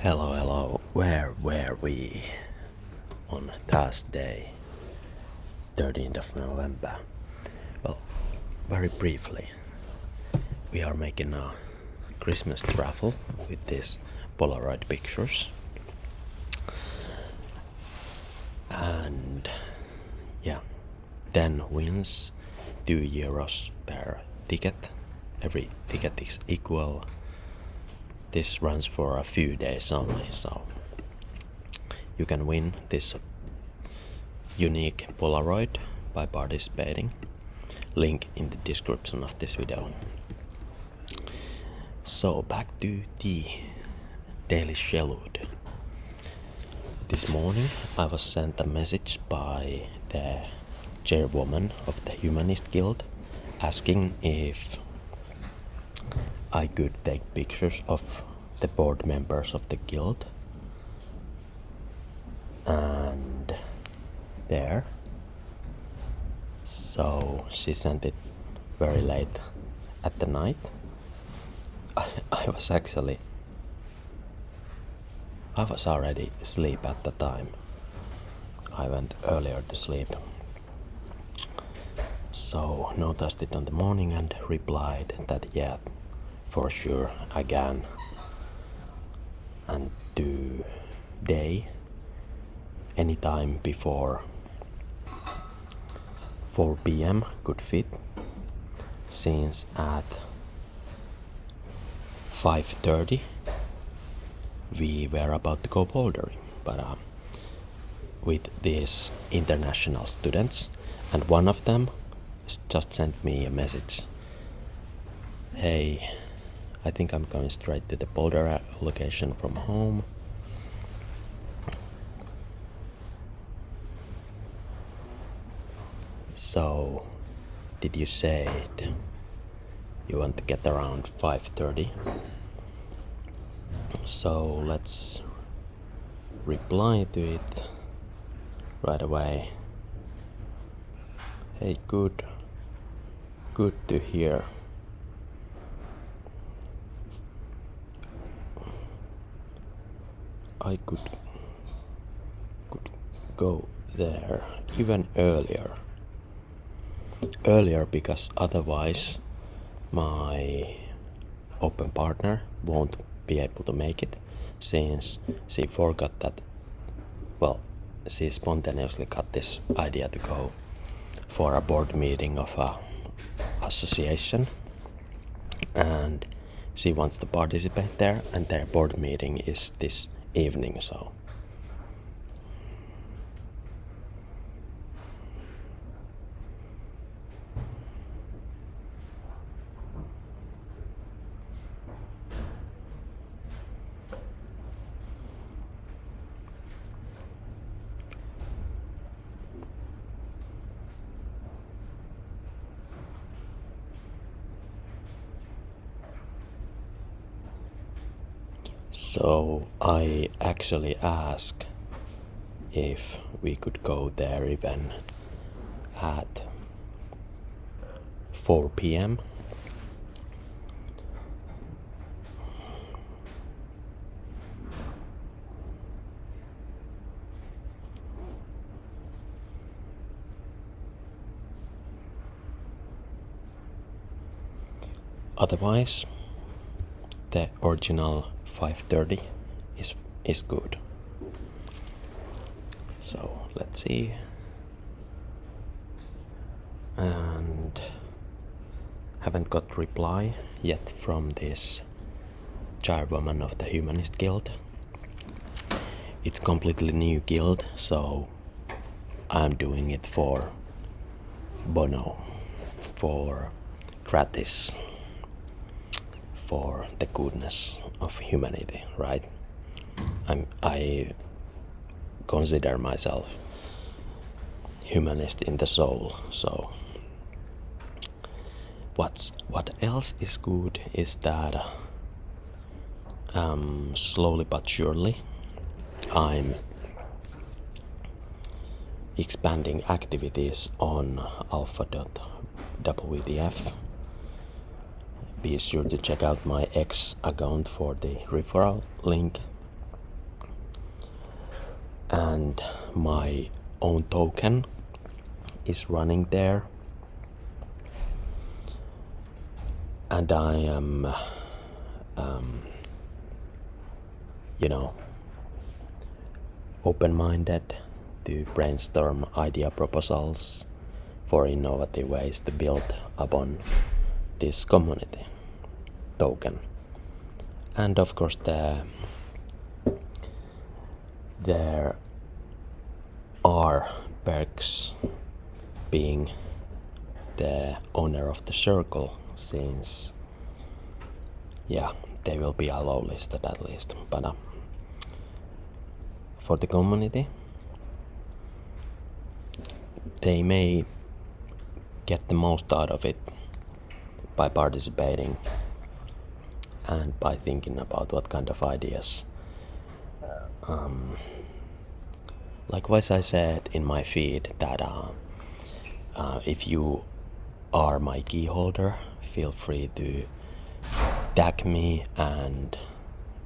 Hello, where were we on Thursday, 13th of November? Well, very briefly, we are making a Christmas raffle with these Polaroid pictures. And yeah, 10 wins, €2 per ticket. Every ticket is equal. This runs for a few days only, so you can win this unique Polaroid by participating. Link in the description of this video. So back to the daily schedule. This morning I was sent a message by the chairwoman of the Humanist Guild asking if I could take pictures of the board members of the guild, and there. So she sent it very late at the night. I was already asleep at the time. I went earlier to sleep. So noticed it in the morning and replied that yeah, for sure again. And today, anytime before 4 p.m. could fit, since at 5:30 we were about to go bouldering, but with these international students, and one of them just sent me a message. Hey, I think I'm going straight to the boulder location from home. So, did you say you want to get around 5:30? So let's reply to it right away. Hey, good to hear. I could go there even earlier because otherwise my open partner won't be able to make it, since she forgot that, well, she spontaneously got this idea to go for a board meeting of a association, and she wants to participate there, and their board meeting is this evening, so I actually asked if we could go there even at 4 p.m. Otherwise, the original 5:30 is good. So let's see. And haven't got reply yet from this chairwoman of the Humanist Guild. It's completely new guild, so I'm doing it for bono, for gratis, for the goodness of humanity, right? I consider myself humanist in the soul, so what else is good is that slowly but surely I'm expanding activities on alpha.wtf. Be sure to check out my X account for the referral link. and my own token is running there, and I am open-minded to brainstorm idea proposals for innovative ways to build upon this community token. And of course there are perks being the owner of the circle, since they will be allow listed at least. But for the community, they may get the most out of it by participating and by thinking about what kind of ideas. Likewise, I said in my feed that if you are my key holder, feel free to tag me and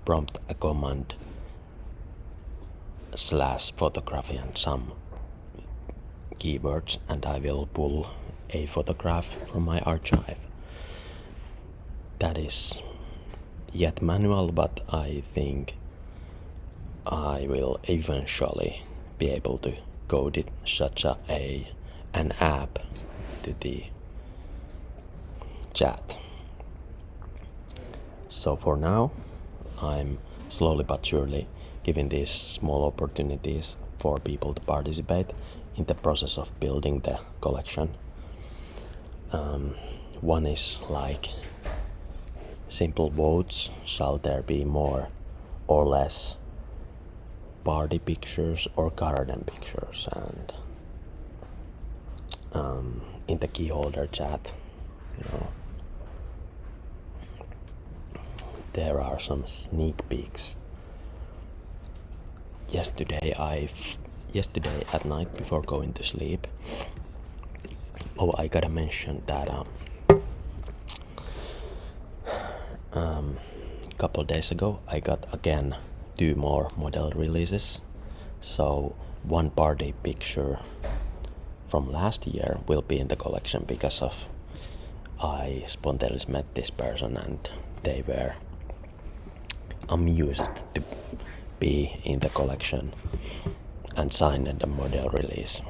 prompt a command /photography and some keywords, and I will pull a photograph from my archive. That is yet manual, but I think I will eventually be able to code it such an app to the chat. So for now, I'm slowly but surely giving these small opportunities for people to participate in the process of building the collection. One is like simple votes: shall there be more or less party pictures or garden pictures? And in the key holder chat, there are some sneak peeks. Yesterday at night before going to sleep, I gotta mention that couple days ago I got again 2 more model releases. So one party picture from last year will be in the collection because of I spontaneously met this person and they were amused to be in the collection and signed the model release.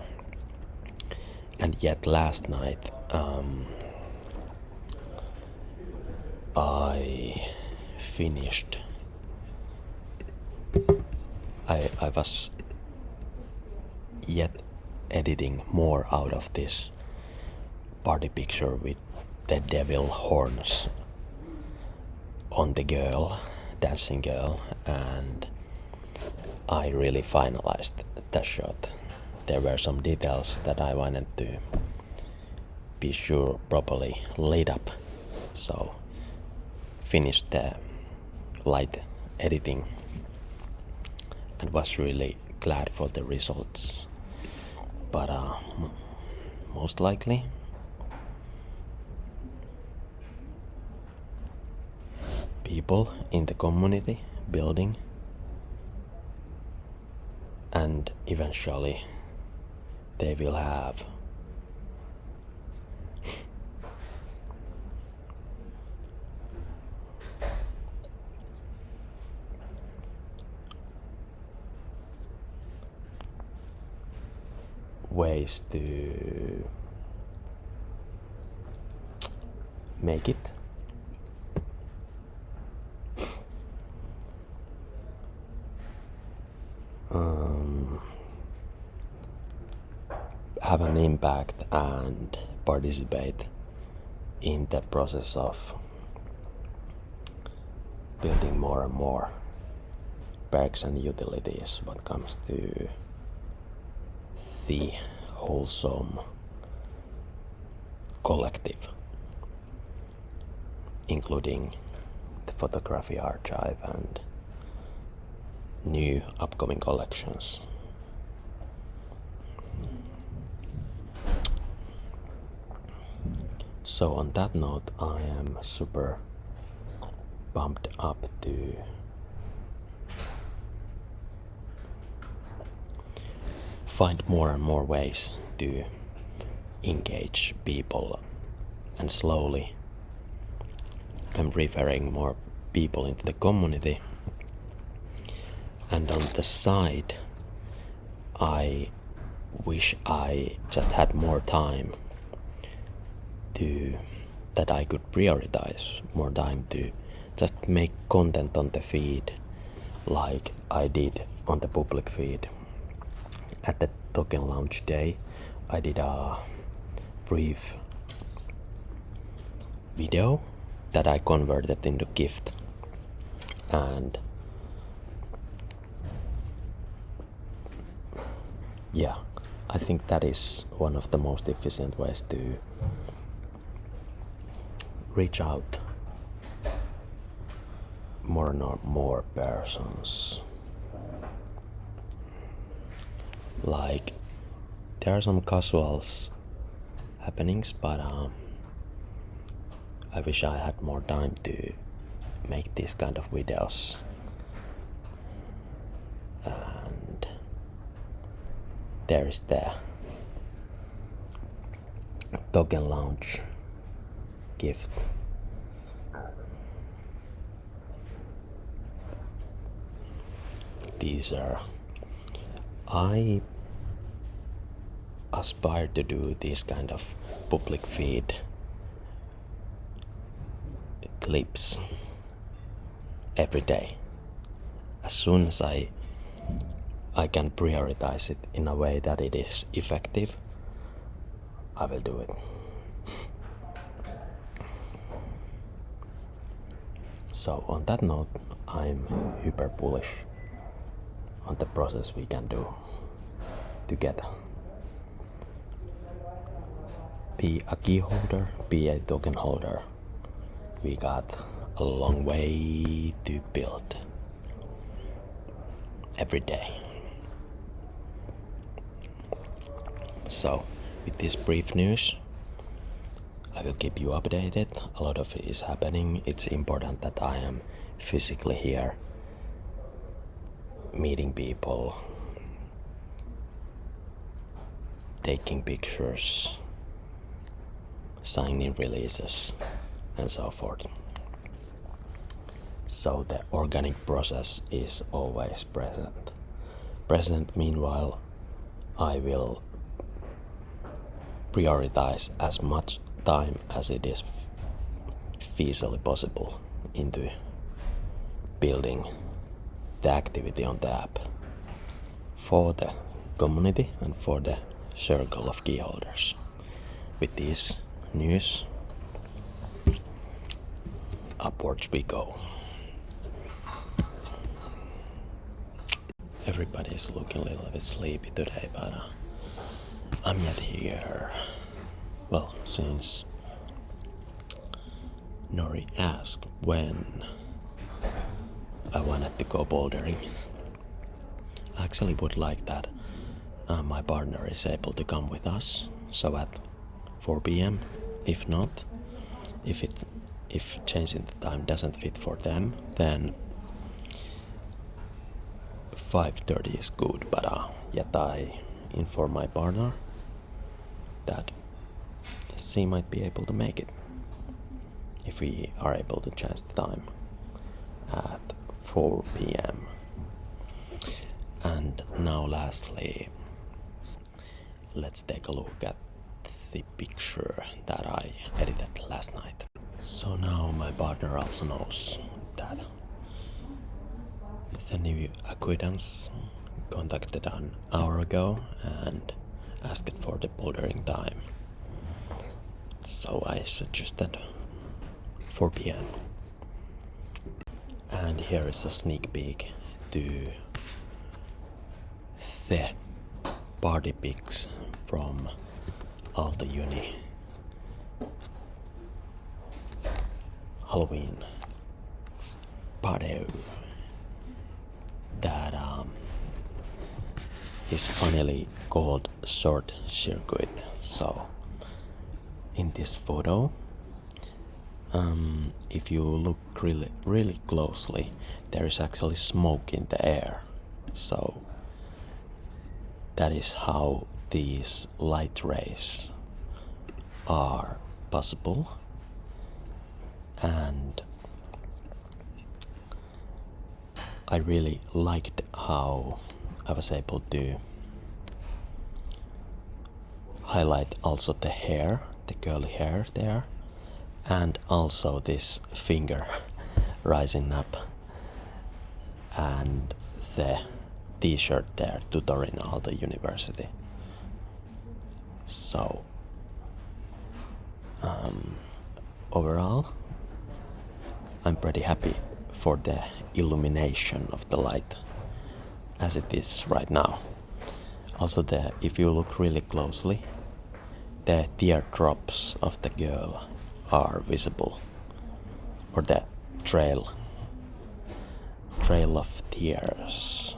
And yet last night I finished. I was yet editing more out of this party picture with the devil horns on the girl, dancing girl, and I really finalized the shot. There were some details that I wanted to be sure properly lit up, so finished the light editing and was really glad for the results. But most likely people in the community building, and eventually they will have ways to make it. Have an impact and participate in the process of building more and more perks and utilities when it comes to the wholesome collective, including the photography archive and new upcoming collections. So on that note, I am super pumped up to find more and more ways to engage people, and slowly I'm referring more people into the community. And on the side, I wish I just had more time that I could prioritize more time to just make content on the feed like I did on the public feed. At the token launch day, I did a brief video that I converted into gift, and yeah, I think that is one of the most efficient ways to reach out more and more persons. Like, there are some casuals happenings, but I wish I had more time to make these kind of videos. And there is the token launch gift. I aspire to do this kind of public feed clips every day. As soon as I can prioritize it in a way that it is effective, I will do it. So on that note, I'm hyper bullish on the process we can do together. Be a key holder, be a token holder. We got a long way to build every day. So, with this brief news, I will keep you updated. A lot of it is happening. It's important that I am physically here, meeting people, taking pictures, signing releases, and so forth. So the organic process is always present. Meanwhile, I will prioritize as much time as it is feasibly possible into building the activity on the app for the community and for the circle of key holders. With this news, upwards we go. Everybody is looking a little bit sleepy today, but I'm yet here. Well, since Nori asked when I wanted to go bouldering, I actually would like that my partner is able to come with us. So at 4 p.m. If not, if changing the time doesn't fit for them, then 5:30 is good. But yet I inform my partner that she might be able to make it if we are able to change the time at 4 p.m. And now lastly, let's take a look at the picture that I edited last night. So now my partner also knows that the new acquaintance contacted an hour ago and asked for the bouldering time. So I suggested 4 p.m. And here is a sneak peek to the party pics from Alta Uni Halloween party that is finally called Short Circuit. So in this photo, if you look really closely, there is actually smoke in the air. So that is how these light rays are possible. And I really liked how I was able to highlight also the hair, the curly hair there, and also this finger rising up, and the t-shirt there, tutoring Aalto University. So overall, I'm pretty happy for the illumination of the light as it is right now. Also, if you look really closely, the teardrops of the girl are visible, or the trail of tears.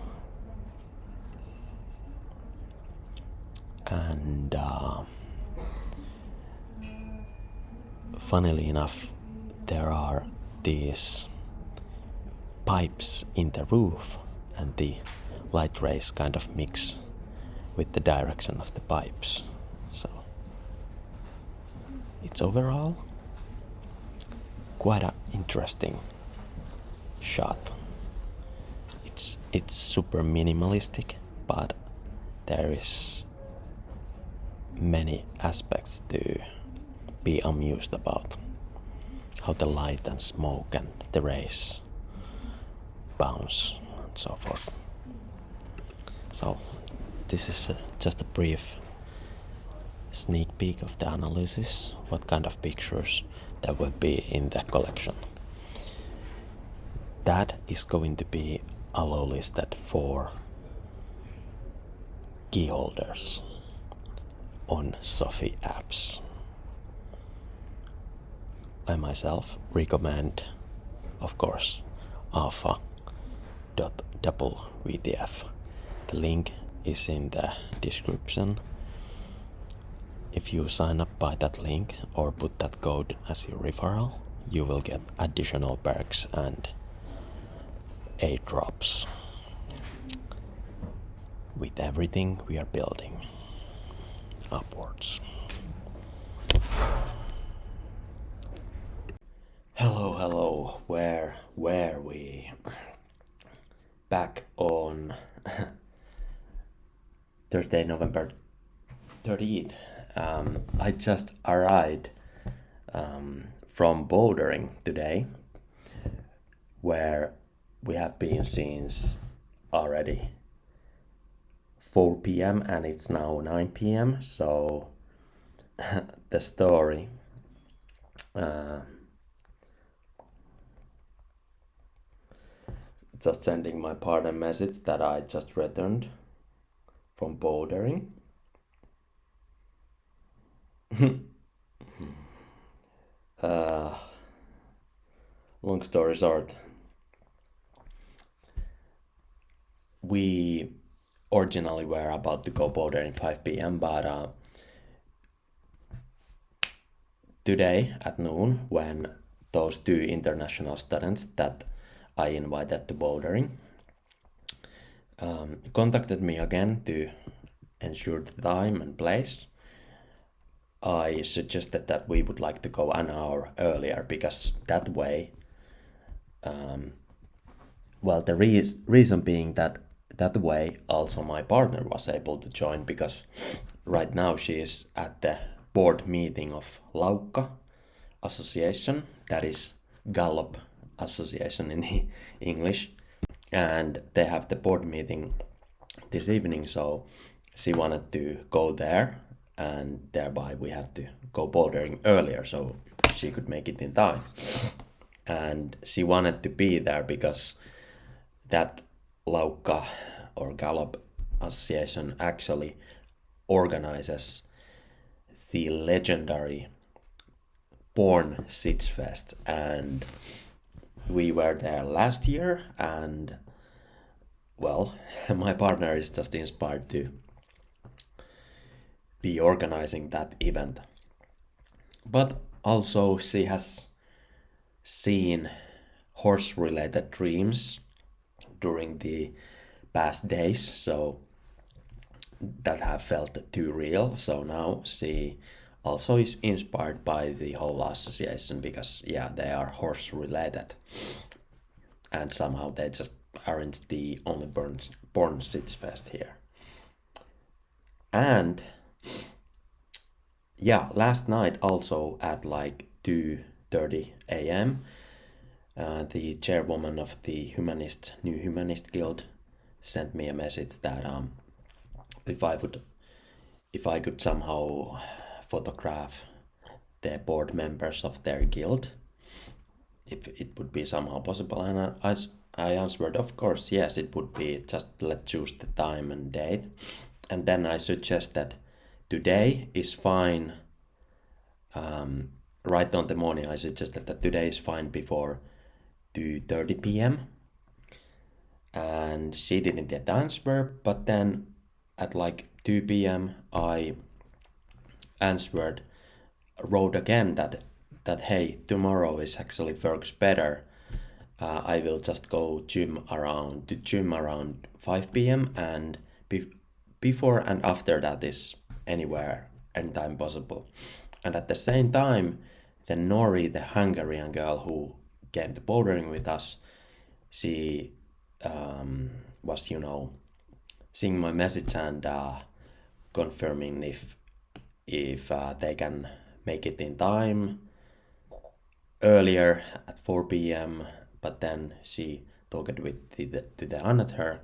And funnily enough, there are these pipes in the roof, and the light rays kind of mix with the direction of the pipes. So it's overall quite an interesting shot. It's super minimalistic, but there is many aspects to be amused about. How the light and smoke and the rays bounce and so forth. So this is just a brief sneak peek of the analysis, what kind of pictures there will be in the collection. That is going to be allow listed for key holders on Sophie apps. I myself recommend, of course, alpha.doublevtf. The link is in the description. If you sign up by that link or put that code as your referral, you will get additional perks and airdrops with everything we are building upwards. Hello, where were we? Back on Thursday, November 30th. I just arrived from bouldering today, where we have been since already 4 p.m. and it's now 9 p.m. So the story just sending my partner message that I just returned from bouldering. Long story short, we originally were about to go bouldering 5 p.m. but today at noon, when those two international students that I invited to bouldering contacted me again to ensure the time and place, I suggested that we would like to go an hour earlier, because that way, the reason being that way also my partner was able to join, because right now she is at the board meeting of Laukka Association, that is Gallop Association in English, and they have the board meeting this evening, so she wanted to go there, and thereby we had to go bouldering earlier so she could make it in time. And she wanted to be there because that Laukka or Gallop Association actually organizes the legendary Born Sitch Fest, and we were there last year, and well, my partner is just inspired to be organizing that event. But also she has seen horse-related dreams during the past days, so that have felt too real. So now she also is inspired by the whole association because yeah, they are horse related, and somehow they just aren't the only born Sitch Fest here. And yeah, last night also at like 2:30 a.m. The chairwoman of the New Humanist Guild sent me a message that if I could somehow photograph the board members of their guild, if it would be somehow possible, and I answered, of course, yes, it would be. Just let's choose the time and date, and then I suggested today is fine. Right on the morning, I suggested that today is fine before 2:30 p.m. And she didn't get the answer, but then at like 2 p.m. I wrote again that hey, tomorrow is actually works better. I will just go gym around 5 p.m. and before and after that is anywhere, anytime possible. And at the same time, the Nori, the Hungarian girl who came to bouldering with us, she was, seeing my message and confirming if they can make it in time earlier at 4 p.m. But then she talked with the another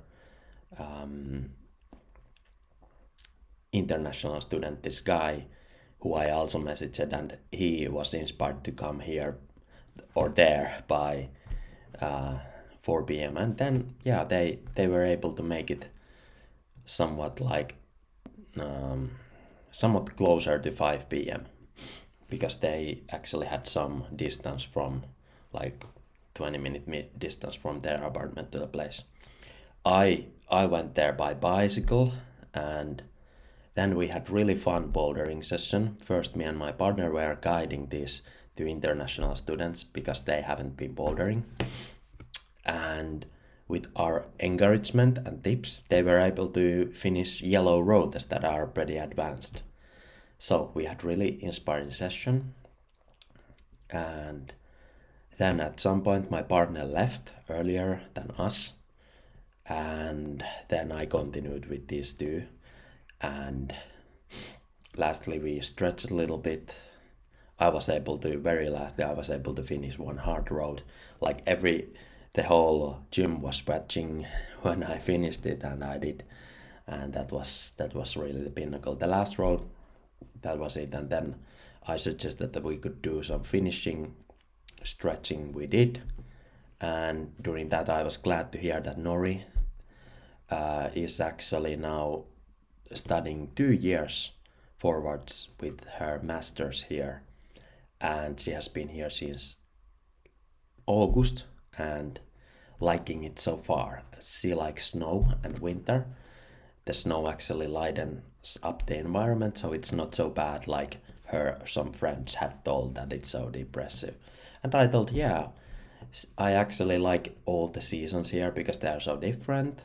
international student, this guy who I also messaged, and he was inspired to come here or there by 4 p.m. And then yeah, they were able to make it somewhat like somewhat closer to 5 p.m. because they actually had some distance from like 20-minute distance from their apartment to the place. I went there by bicycle, and then we had really fun bouldering session. First, me and my partner were guiding these two international students because they haven't been bouldering. And with our encouragement and tips, they were able to finish yellow roads that are pretty advanced. So we had really inspiring session. And then at some point my partner left earlier than us. And then I continued with these two. And lastly we stretched a little bit. Very lastly I was able to finish one hard road. Like the whole gym was stretching when I finished it, and I did. And that was really the pinnacle. The last road, that was it. And then I suggested that we could do some finishing stretching. We did. And during that I was glad to hear that Nori is actually now studying 2 years forwards with her master's here, and she has been here since August and liking it so far. She likes snow and winter. The snow actually lightens up the environment, so it's not so bad like some friends had told that it's so depressive. And I thought, yeah, I actually like all the seasons here because they are so different.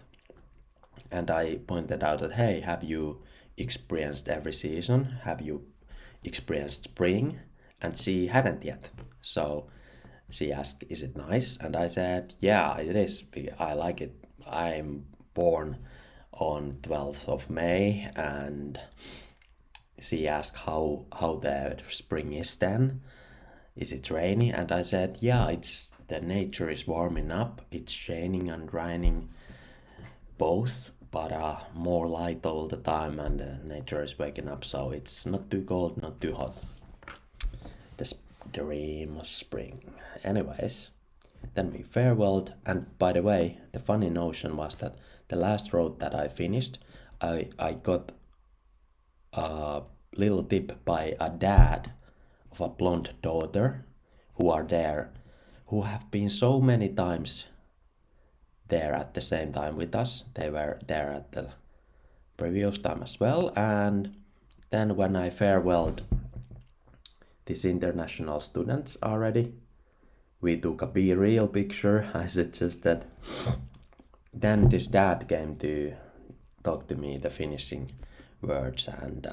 And I pointed out that, hey, have you experienced every season? Have you experienced spring? And she hadn't yet. So she asked, is it nice? And I said, yeah, it is. I like it. I'm born on 12th of May. And she asked how the spring is then. Is it rainy? And I said, yeah, the nature is warming up. It's raining and raining both, but more light all the time, and nature is waking up, so it's not too cold, not too hot. The dream of spring. Anyways, then we farewelled, and by the way, the funny notion was that the last road that I finished, I got a little tip by a dad of a blonde daughter who have been so many times there at the same time with us. They were there at the previous time as well. And then when I farewelled these international students already, we took a be real picture. I suggested. Then this dad came to talked to me the finishing words, and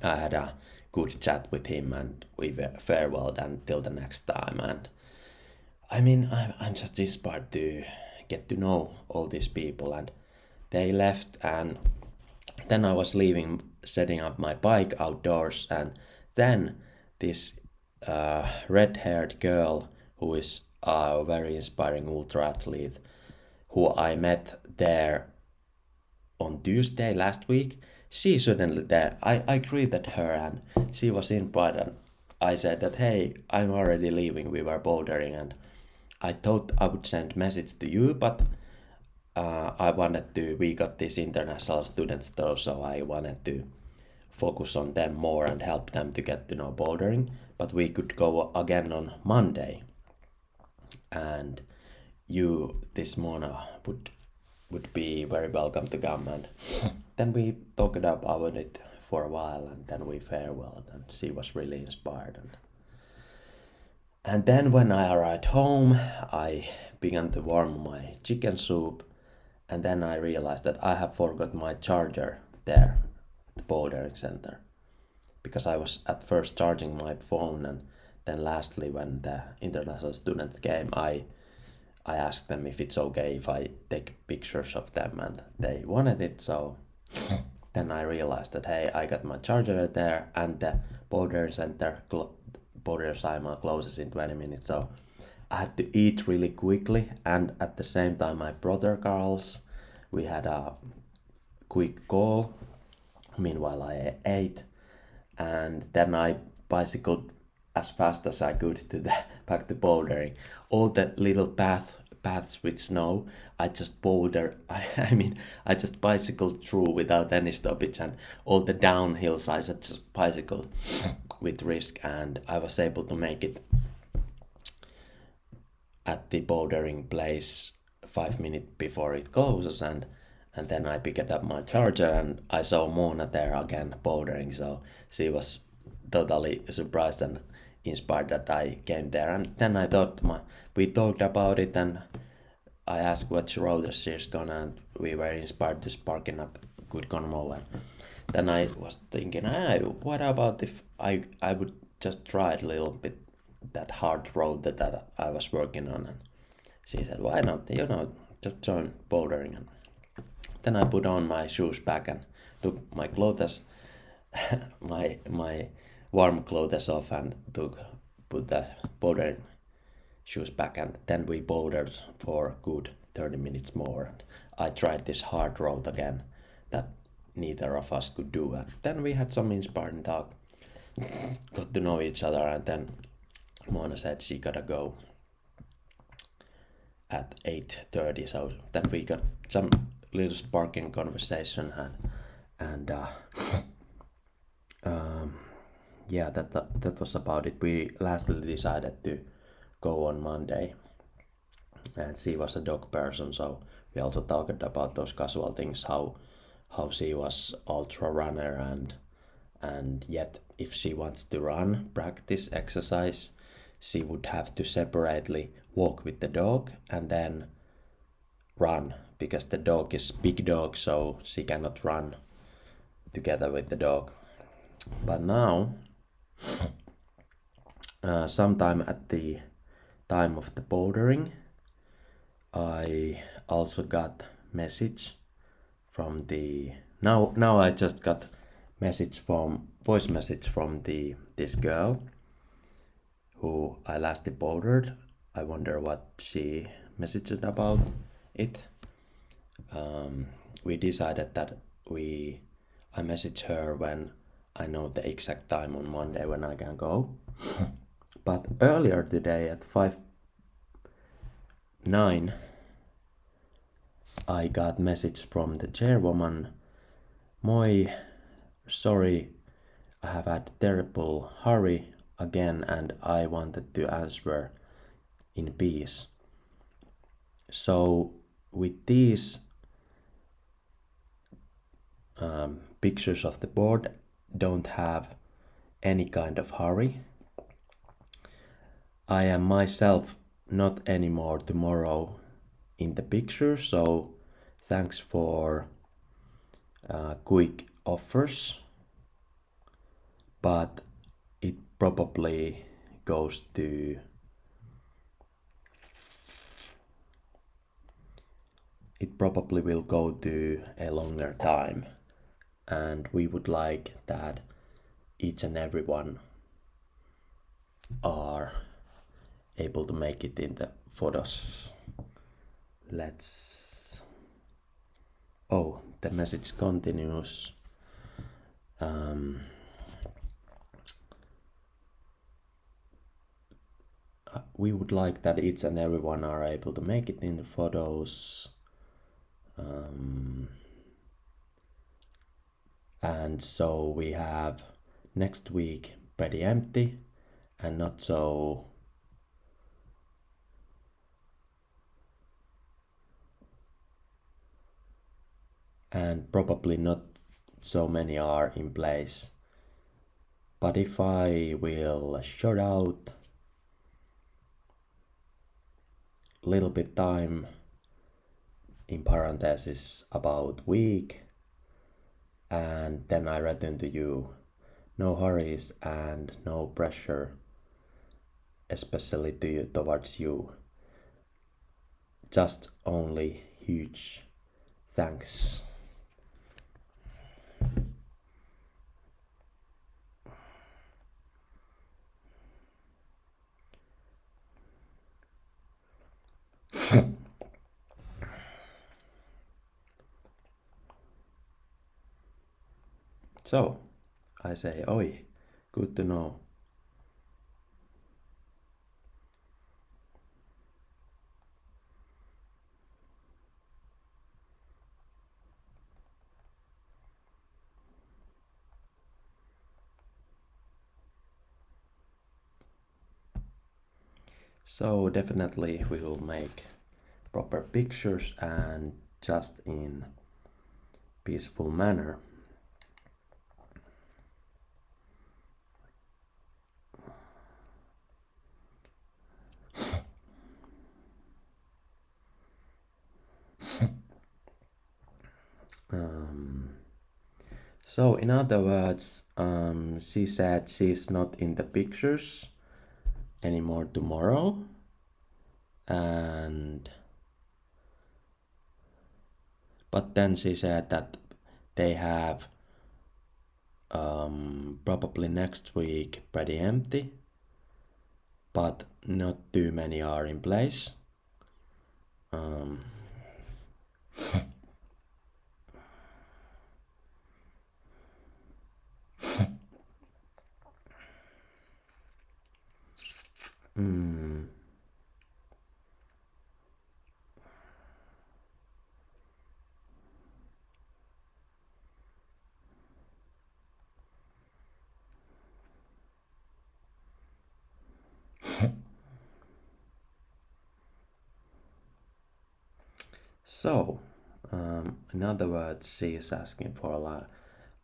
I had a good chat with him, and we farewelled until the next time. And I mean, I'm just inspired to get to know all these people, and they left, and then I was leaving, setting up my bike outdoors, and then this red-haired girl who is a very inspiring ultra athlete, who I met there on Tuesday last week, she suddenly there. I greeted her, and she was inspired, and I said that, hey, I'm already leaving, we were bouldering, and I thought I would send message to you, but we got these international students though, so I wanted to focus on them more and help them to get to know bouldering, but we could go again on Monday, and you, this Mona, would be very welcome to come, and then we talked about it for a while, and then we farewelled, and she was really inspired, and then when I arrived home, I began to warm my chicken soup, and then I realized that I have forgot my charger there at the bouldering center, because I was at first charging my phone, and then lastly when the international student came, I asked them if it's okay if I take pictures of them, and they wanted it, so then I realized that, hey, I got my charger there, and the bouldering center border Saimaa closes in 20 minutes, so I had to eat really quickly, and at the same time my brother Carl's, we had a quick call, meanwhile I ate, and then I bicycled as fast as I could to the back to bouldering. All the little paths with snow, I just I just bicycled through without any stoppage, and all the downhills I just bicycled with risk, and I was able to make it at the bouldering place 5 minutes before it closes, and then I picked up my charger, and I saw Mona there again bouldering, so she was totally surprised and inspired that I came there. And then I thought we talked about it, and I asked what route she's gonna, and we were inspired to sparking up good convo. And then I was thinking, what about if I would just try it a little bit, that hard road that I was working on. And she said, why not, just join bouldering. And then I put on my shoes back and took my clothes, my warm clothes off, and put the bouldering shoes back, and then we bouldered for a good 30 minutes more, and I tried this hard road again that neither of us could do, and then we had some inspiring talk, got to know each other, and then Mona said she gotta go at 8:30, so then we got some little sparking conversation, and yeah, that was about it. We lastly decided to go on Monday, and she was a dog person, so we also talked about those casual things, how she was ultra runner, and yet if she wants to run, practice, exercise, she would have to separately walk with the dog and then run, because the dog is big dog, so she cannot run together with the dog. But now, sometime at the time of the bouldering, I also got message from the now I just got voice message from this girl who I lastly bouldered. I wonder what she messaged about it. We decided that I message her when I know the exact time on Monday when I can go. But earlier today at 5:09, I got message from the chairwoman. Moi, sorry, I have had terrible hurry again, and I wanted to answer in peace. So with these pictures of the board, don't have any kind of hurry. I am myself not anymore tomorrow in the picture, so thanks for quick offers, but it probably goes to it probably will go to a longer time, and we would like that each and everyone are able to make it in the photos. Let's. Oh, the message continues. We would like that each and everyone are able to make it in the photos. And so we have next week pretty empty and not so and probably not so many are in place. But if I will shout out little bit time in parentheses about week, and then I return to you, no hurries and no pressure, especially to you, towards you, just only huge thanks. So I say, oi, good to know. So definitely we will make proper pictures and just in peaceful manner. So in other words, she said she's not in the pictures anymore tomorrow, and but then she said that they have probably next week pretty empty, but not too many are in place. So, in other words, she is asking for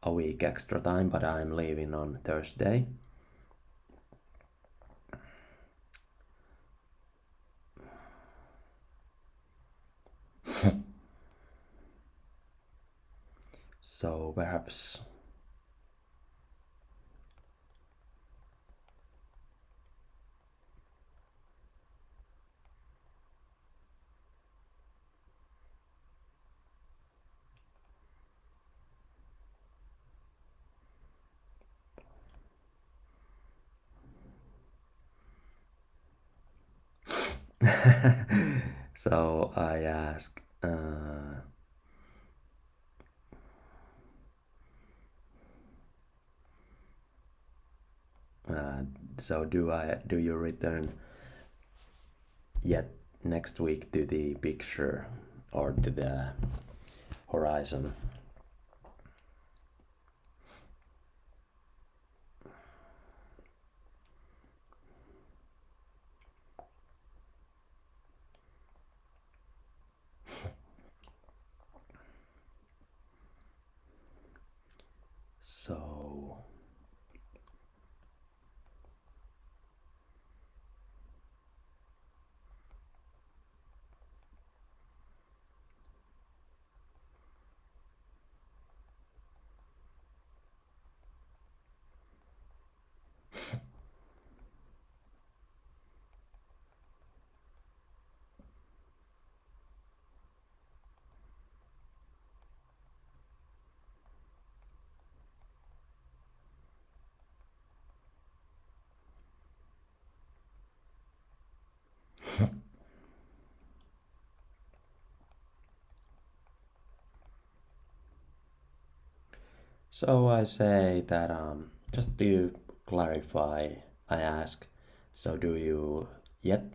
a week extra time, but I'm leaving on Thursday. So perhaps so I ask, so do you return yet next week to the picture or to the horizon? So So I say that just to clarify, I ask, so do you yet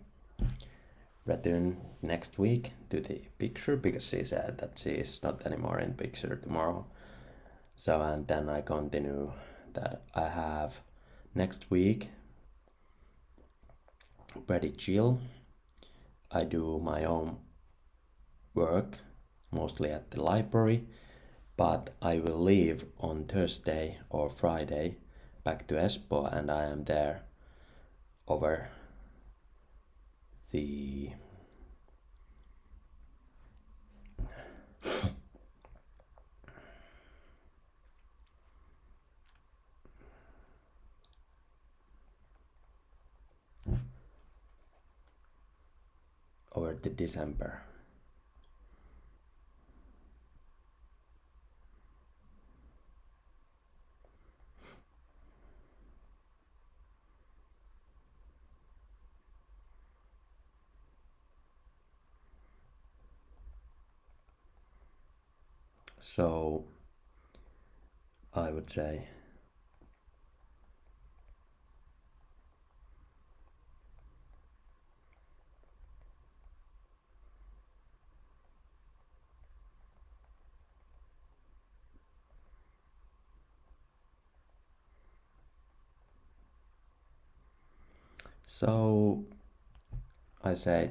return next week to the picture? Because she said that she is not anymore in picture tomorrow. So and then I continue that I have next week pretty chill. I do my own work, mostly at the library, but I will leave on Thursday or Friday back to Espoo, and I am there over the December. So I would say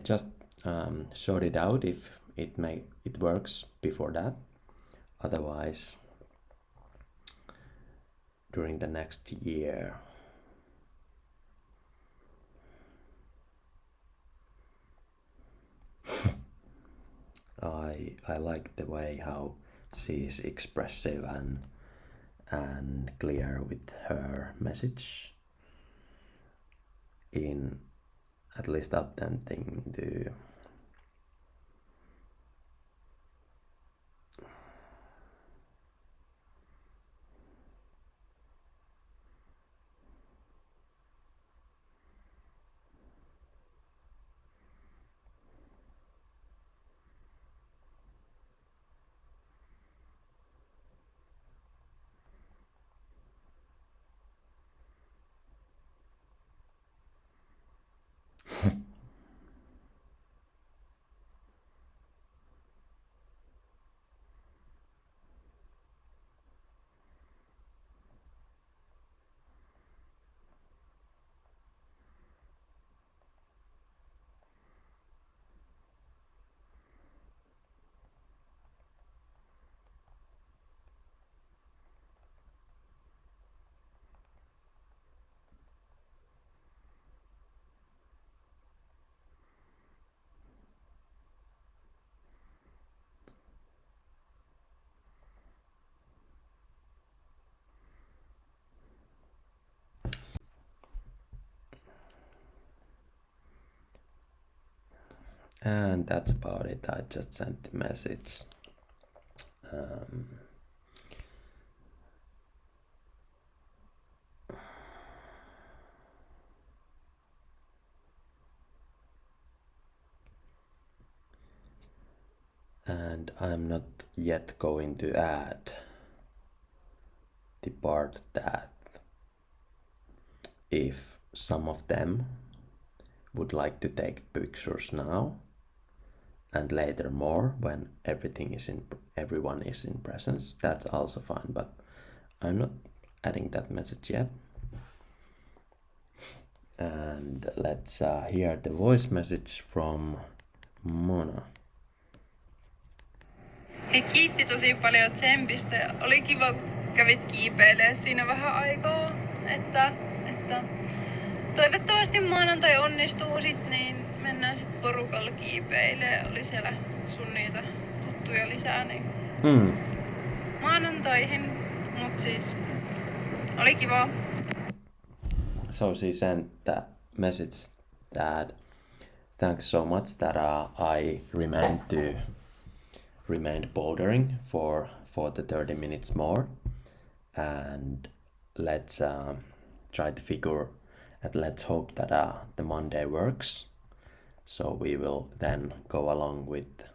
just sort it out if it works before that. Otherwise, during the next year, I like the way how she is expressive and clear with her message in at least attempting to and that's about it. I just sent the message. And I'm not yet going to add the part that if some of them would like to take pictures now and later more when everyone is in presence, that's also fine, but I'm not adding that message yet. And let's hear the voice message from Mona. He kiitti tosi paljon tsempistä ja oli kiva, kun kävit kiipeilemään siinä vähän aikaa. Että toivottavasti maanantai onnistuu sit, niin mennään sit porukalla kiipeilemään. Oli siellä sun niitä tuttuja lisää, niin maanantaihin. Mut siis oli kiva. So she sent the message that thanks so much that I remained bouldering for the 30 minutes more, and let's try to figure and let's hope that the Monday works, so we will then go along with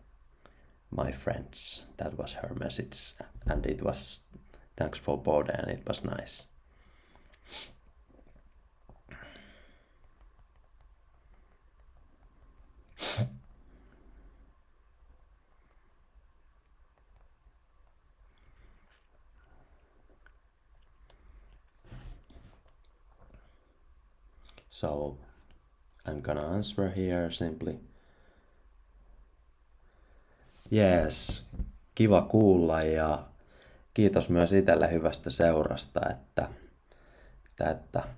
my friends. That was her message, and thanks for border, and it was nice. So I'm gonna answer here simply. Yes, kiva kuulla ja kiitos myös itselle hyvästä seurasta, että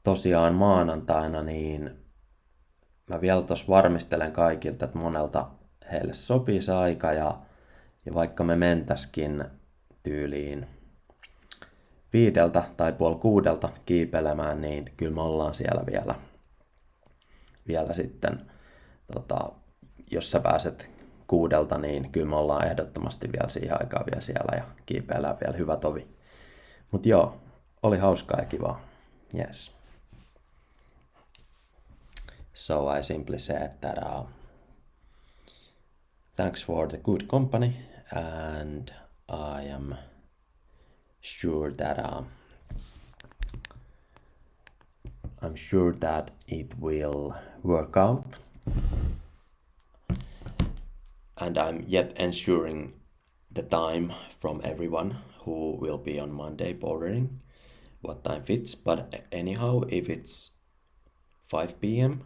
tosiaan maanantaina niin mä vielä tossa varmistelen kaikilta, että monelta heille sopii se aika ja vaikka me mentäskin tyyliin 5 tai puoli 6 kiipelemään, niin kyllä me ollaan siellä vielä sitten, jos sä pääset 6, niin kyllä me ollaan ehdottomasti vielä siihen aikaan vielä siellä ja kiipeillään vielä hyvä tovi. Mut joo, oli hauskaa ja kivaa. Yes. So I simply said that thanks for the good company, and I am sure that I'm sure that it will work out, and I'm yet ensuring the time from everyone who will be on Monday bordering, what time fits. But anyhow, if it's 5 p.m,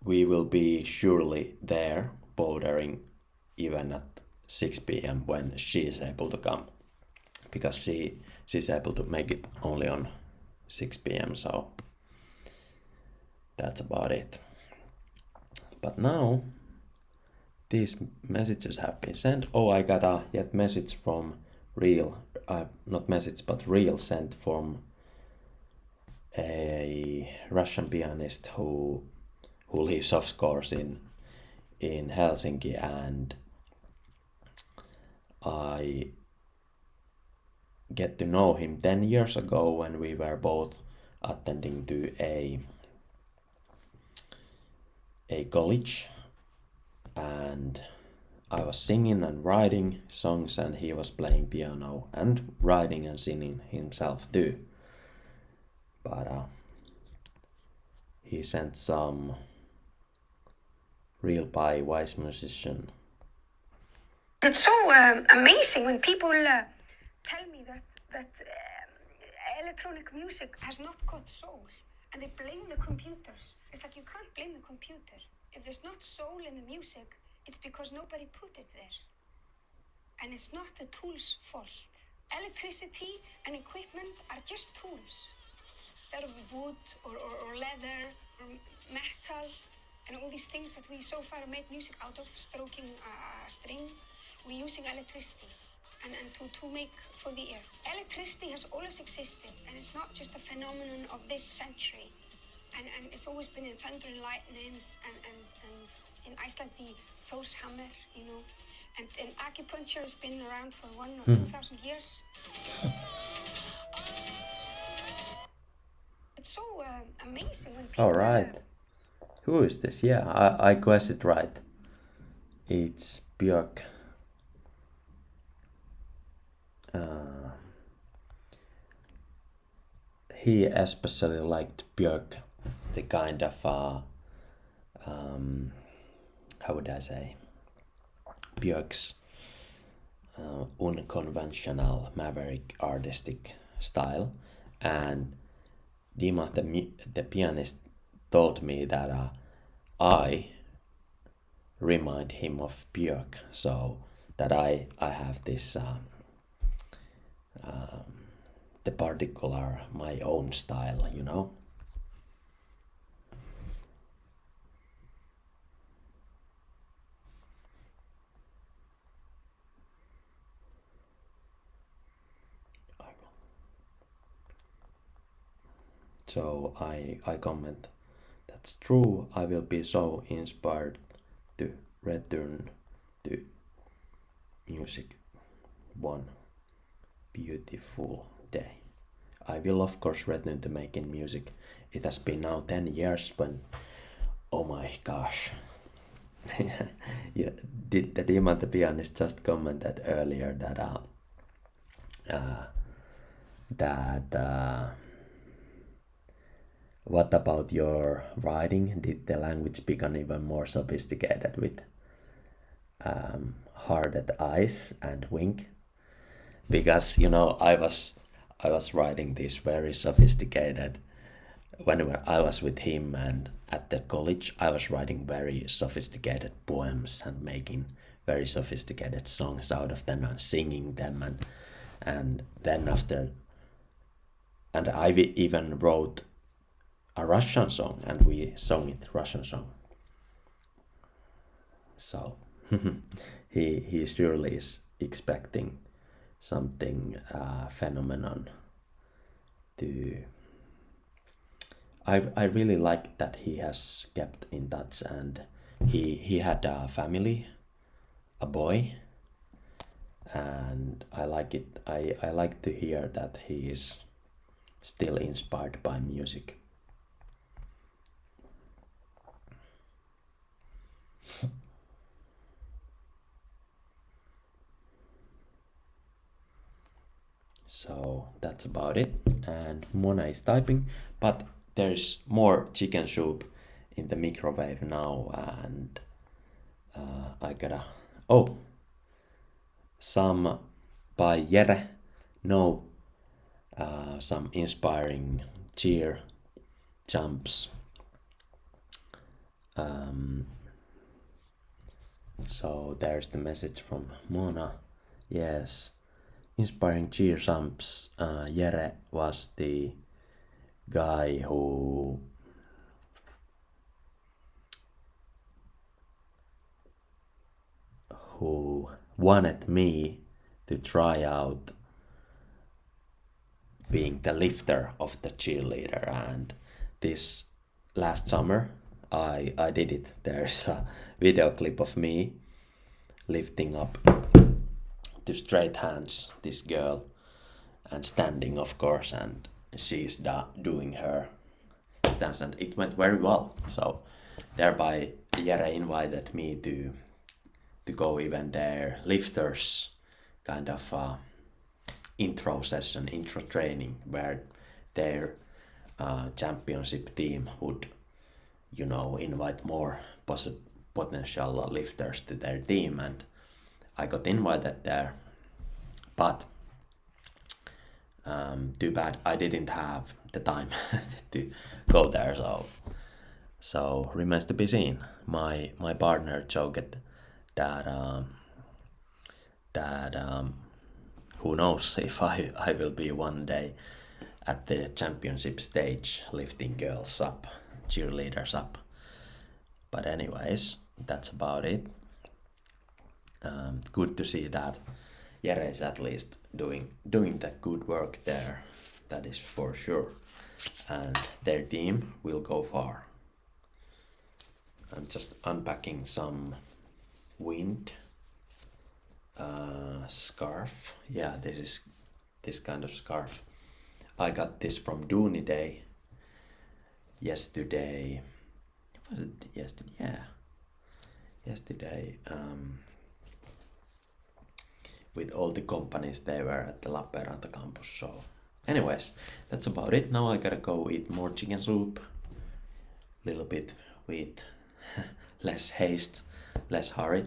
we will be surely there bouldering even at 6 p.m. when she is able to come, because she's able to make it only on 6 p.m. So that's about it. But now these messages have been sent. Oh, I got a yet message from Real, not message but Real, sent from a Russian pianist who lives of course in Helsinki, and I get to know him 10 years ago when we were both attending to a college, and I was singing and writing songs and he was playing piano and writing and singing himself too. But he sent some real wise musician. It's so amazing when people tell me that electronic music has not got soul, and they blame the computers. It's like you can't blame the computer. If there's not soul in the music, it's because nobody put it there. And it's not the tool's fault. Electricity and equipment are just tools. Instead of wood or leather or metal and all these things that we so far made music out of, stroking a string, we're using electricity and to make for the ear. Electricity has always existed, and it's not just a phenomenon of this century. And it's always been in thunder and lightnings, and in Iceland the Thorhammer, you know. And acupuncture has been around for 1,000 or 2,000 years. It's so amazing when people... All right. Who is this? Yeah, I guessed it right. It's Björk. He especially liked Björk, the kind of how would I say, Björk's unconventional maverick artistic style, and Dima the pianist told me that I remind him of Björk, so that I have this the particular my own style, you know. So I comment, that's true, I will be so inspired to return to music one beautiful day. I will of course return to making music. It has been now 10 years when, oh my gosh. Yeah, the Dima the pianist just commented earlier that What about your writing? Did the language become even more sophisticated with hearted eyes and wink? Because I was writing this very sophisticated when I was with him, and at the college I was writing very sophisticated poems and making very sophisticated songs out of them and singing them, and then after, and I even wrote a Russian song and we sung it Russian song. So he surely is expecting something phenomenon to. I really like that he has kept in touch, and he had a family, a boy, and I like it. I like to hear that he is still inspired by music. So that's about it, and Mona is typing, but there's more chicken soup in the microwave now, and I gotta. Oh, some by Jere. No, some inspiring cheer jumps. So there's the message from Mona. Yes, inspiring cheer jumps. Jere was the guy who wanted me to try out being the lifter of the cheerleader, and this last summer I did it. There's a video clip of me lifting up to straight hands this girl, and standing of course, and she's doing her stance, and it went very well. So thereby Jere invited me to go even their lifters kind of intro session, intro training, where their championship team would invite more potential lifters to their team, and I got invited there, but too bad I didn't have the time to go there, so remains to be seen. My partner joked that who knows if I will be one day at the championship stage lifting girls up, cheerleaders up. But anyways, that's about it. Good to see that Jere is at least doing the good work there. That is for sure. And their team will go far. I'm just unpacking some wind scarf. Yeah, this is this kind of scarf. I got this from Dooney Day yesterday. Was it yesterday? Yeah, yesterday. With all the companies, they were at the Lappeenranta campus. So anyways, that's about it. Now I gotta go eat more chicken soup. Little bit with less haste, less hurry.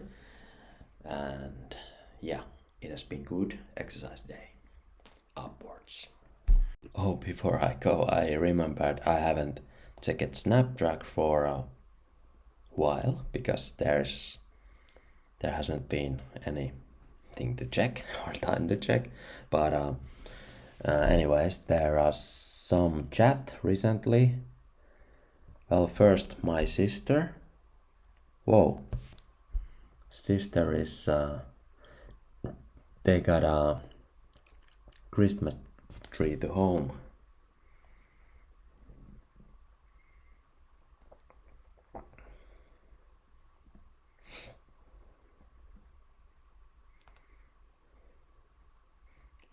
And yeah, it has been good exercise day. Upwards. Oh, before I go, I remembered I haven't checked Snapdrag for a while because there hasn't been anything to check or time to check. But anyways, there are some chat recently. Well, first my sister. Whoa. Sister is they got a Christmas tree to home.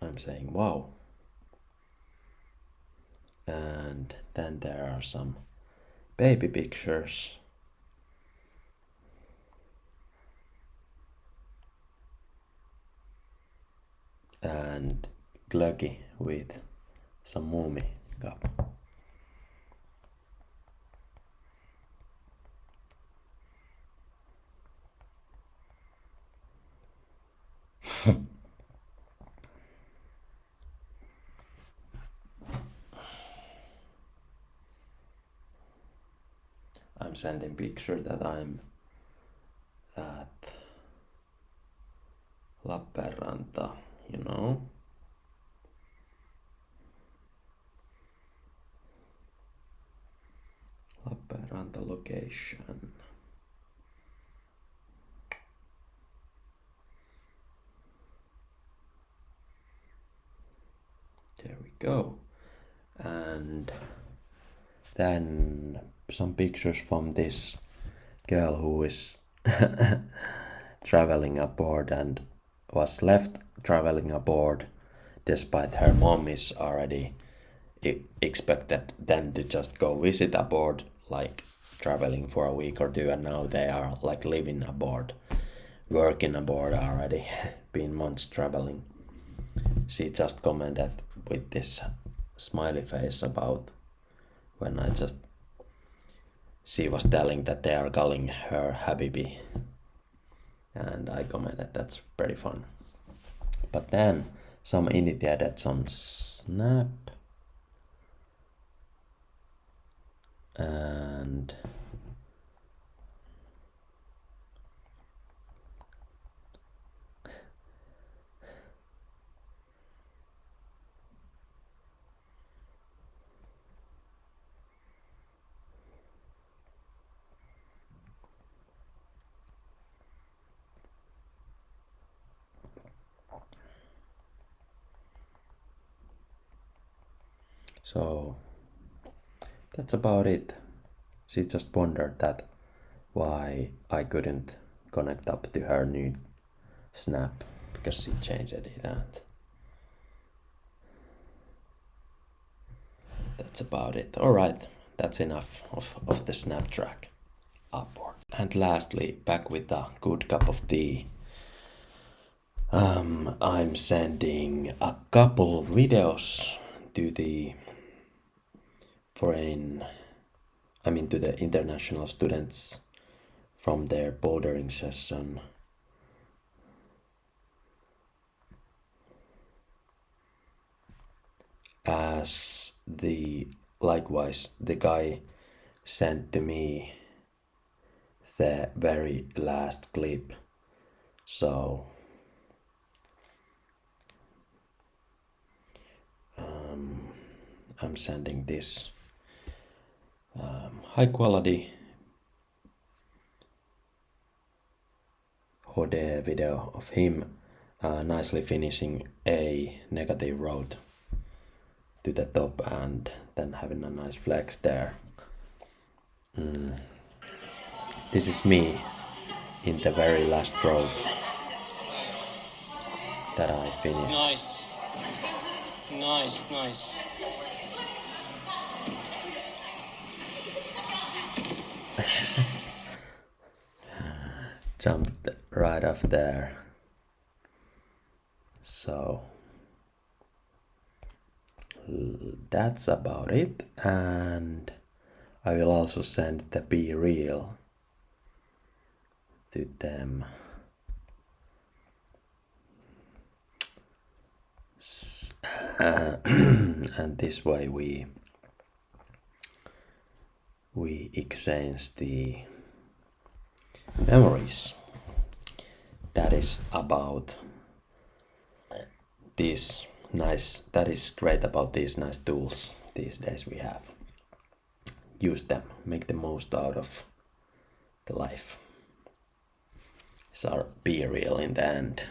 I'm saying wow. And then there are some baby pictures. And glöggy with some moomy cup. I'm sending picture that I'm at Lappeenranta, you know. Lappeenranta location. There we go. And then some pictures from this girl who is traveling aboard and was left traveling aboard despite her mom is already expected them to just go visit aboard, like traveling for a week or two, and now they are like living aboard, working aboard already. Been months traveling. She just commented with this smiley face about when she was telling that they are calling her Habibi, and I commented that's pretty fun. But then some initiated some Snap, and so that's about it. She just wondered that why I couldn't connect up to her new Snap because she changed it, and that's about it. Alright, that's enough of the Snap track upward. And lastly, back with a good cup of tea. I'm sending a couple videos to the to the international students from their bouldering session. Likewise, the guy sent to me the very last clip, so I'm sending this high quality HD video of him nicely finishing a negative road to the top and then having a nice flex there. This is me in the very last road that I finished. Nice. Jumped right off there. So that's about it, and I will also send the Be Real to them. And this way we exchange the memories. That is about these nice, that is great about these nice tools these days we have. Use them, make the most out of the life. So be real in the end.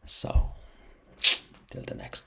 So till the next time.